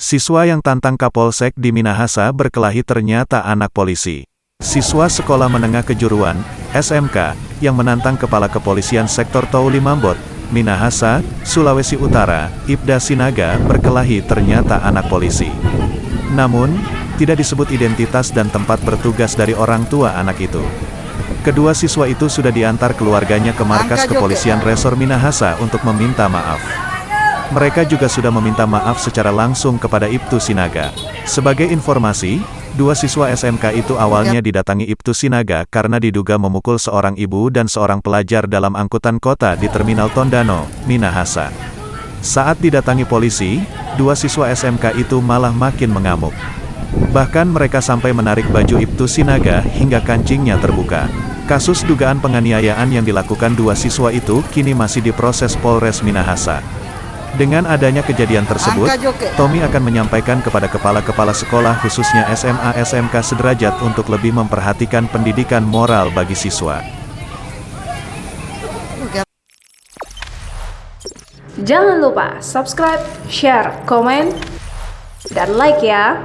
Siswa yang tantang Kapolsek di Minahasa berkelahi ternyata anak polisi. Siswa Sekolah Menengah Kejuruan, SMK, yang menantang Kepala Kepolisian Sektor Touli Mambot, Minahasa, Sulawesi Utara, Ibda Sinaga berkelahi ternyata anak polisi. Namun, tidak disebut identitas dan tempat bertugas dari orang tua anak itu. Kedua siswa itu sudah diantar keluarganya ke markas kepolisian Resor Minahasa untuk meminta maaf. Mereka juga sudah meminta maaf secara langsung kepada Ibtu Sinaga. Sebagai informasi, dua siswa SMK itu awalnya didatangi Ibtu Sinaga karena diduga memukul seorang ibu dan seorang pelajar dalam angkutan kota di Terminal Tondano, Minahasa. Saat didatangi polisi, dua siswa SMK itu malah makin mengamuk. Bahkan mereka sampai menarik baju Ibtu Sinaga hingga kancingnya terbuka. Kasus dugaan penganiayaan yang dilakukan dua siswa itu kini masih diproses Polres Minahasa. Dengan adanya kejadian tersebut, Tommy akan menyampaikan kepada kepala-kepala sekolah khususnya SMA SMK sederajat untuk lebih memperhatikan pendidikan moral bagi siswa. Jangan lupa subscribe, share, komen, dan like ya!